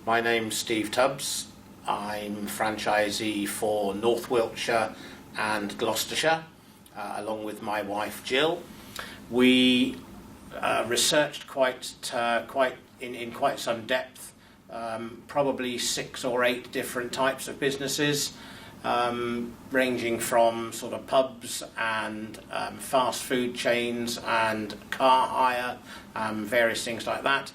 My name's Steve Tubbs. I'm franchisee for North Wiltshire and Gloucestershire, along with my wife Jill. We researched in quite some depth, probably 6 or 8 different types of businesses, ranging from sort of pubs and fast food chains and car hire, various things like that.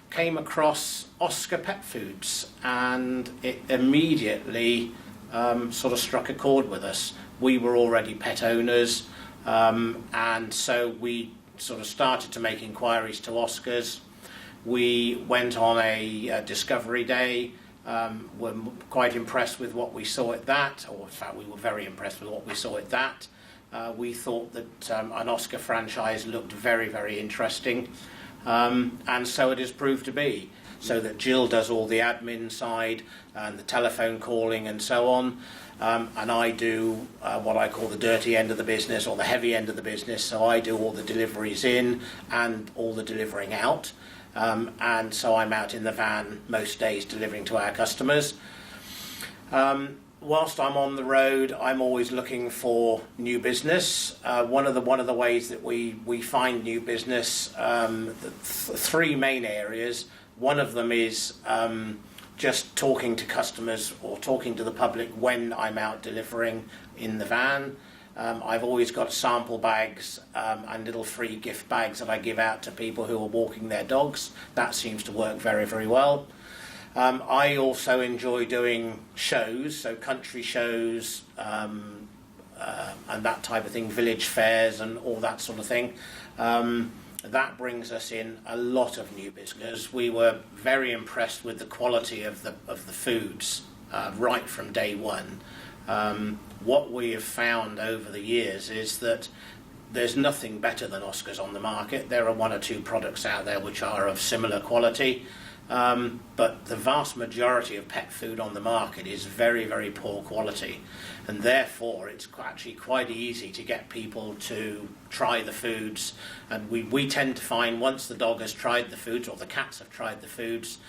Came across Oscar Pet Foods, and it immediately sort of struck a chord with us. We were already pet owners, and so we sort of started to make inquiries to Oscars. We went on a discovery day. Were quite impressed with what we saw at that, or in fact we were very impressed with what we saw at that. We thought that an Oscar franchise looked very, very interesting. And so it has proved to be, so that Jill does all the admin side and the telephone calling and so on, and I do what I call the dirty end of the business, or the heavy end of the business. So I do all the deliveries in and all the delivering out, and so I'm out in the van most days delivering to our customers. Whilst I'm on the road, I'm always looking for new business. One of the ways that we find new business, 3 main areas. One of them is just talking to customers or talking to the public when I'm out delivering in the van. I've always got sample bags and little free gift bags that I give out to people who are walking their dogs. That seems to work very, very well. I also enjoy doing shows, so country shows and that type of thing, village fairs and all that sort of thing. That brings us in a lot of new business. We were very impressed with the quality of the foods right from day one. What we have found over the years is that there's nothing better than Oscars on the market. There are 1 or 2 products out there which are of similar quality. But the vast majority of pet food on the market is very, very poor quality, and therefore it's actually quite easy to get people to try the foods. And we tend to find once the dog has tried the foods, or the cats have tried the foods,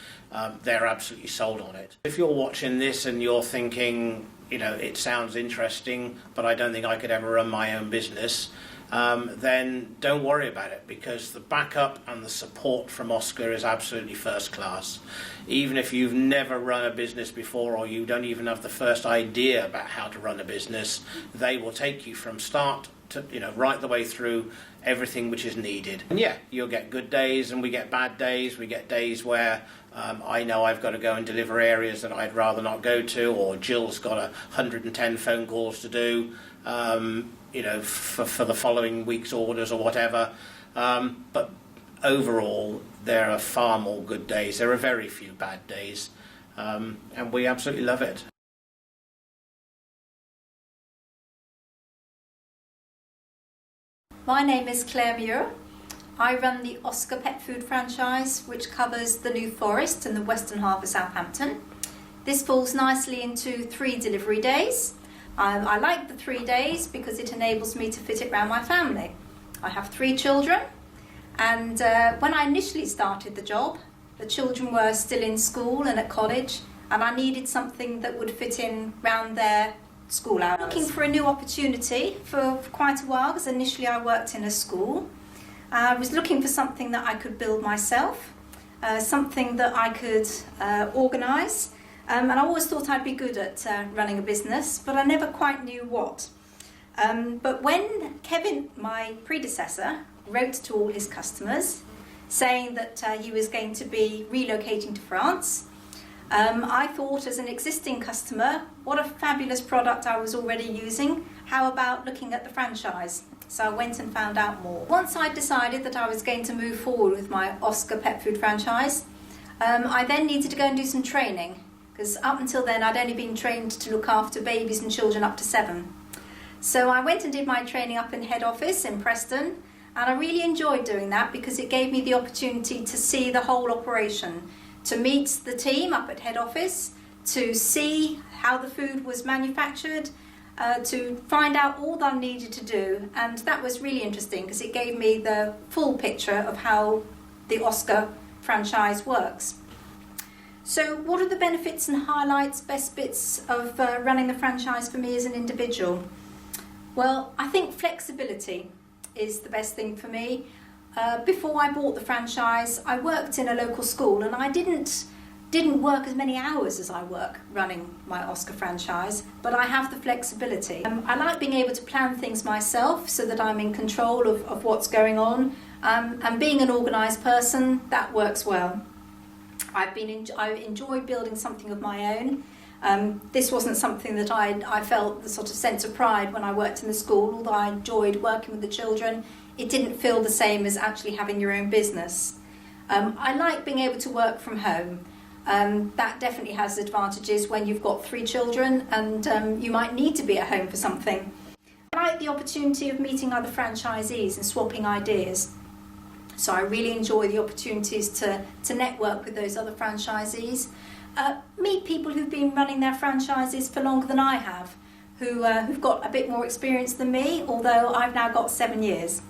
they're absolutely sold on it. If you're watching this and you're thinking, it sounds interesting, but I don't think I could ever run my own business, then don't worry about it, because the backup and the support from Oscar is absolutely first class. Even if you've never run a business before, or you don't even have the first idea about how to run a business, they will take you from start to, right the way through everything which is needed. And yeah, you'll get good days and we get bad days. We get days where I know I've got to go and deliver areas that I'd rather not go to, or Jill's got 110 phone calls to do, for the following week's orders or whatever. But overall, there are far more good days. There are very few bad days, and we absolutely love it. My name is Claire Muir. I run the Oscar Pet Food franchise, which covers the New Forest and the western half of Southampton. This falls nicely into 3 delivery days. I like the 3 days because it enables me to fit it around my family. I have 3 children, and when I initially started the job, the children were still in school and at college, and I needed something that would fit in around their school hours. Looking for a new opportunity for quite a while, because initially I worked in a school. I was looking for something that I could build myself, something that I could organise. And I always thought I'd be good at running a business, but I never quite knew what. But when Kevin, my predecessor, wrote to all his customers saying that he was going to be relocating to France, I thought, as an existing customer, what a fabulous product I was already using. How about looking at the franchise? So I went and found out more. Once I decided that I was going to move forward with my Oscar Pet Food franchise, I then needed to go and do some training, because up until then I'd only been trained to look after babies and children up to 7. So I went and did my training up in head office in Preston, and I really enjoyed doing that because it gave me the opportunity to see the whole operation, to meet the team up at head office, to see how the food was manufactured, to find out all that I needed to do. And that was really interesting because it gave me the full picture of how the Oscar franchise works. So what are the benefits and highlights, best bits of running the franchise for me as an individual? Well, I think flexibility is the best thing for me. Before I bought the franchise, I worked in a local school and I didn't work as many hours as I work running my Oscar franchise, but I have the flexibility. I like being able to plan things myself so that I'm in control of what's going on, and being an organised person, that works well. I enjoy building something of my own. This wasn't something that I felt the sort of sense of pride when I worked in the school, although I enjoyed working with the children. It didn't feel the same as actually having your own business. I like being able to work from home. That definitely has advantages when you've got 3 children and you might need to be at home for something. I like the opportunity of meeting other franchisees and swapping ideas. So I really enjoy the opportunities to network with those other franchisees. Meet people who've been running their franchises for longer than I have, who've got a bit more experience than me, although I've now got 7 years.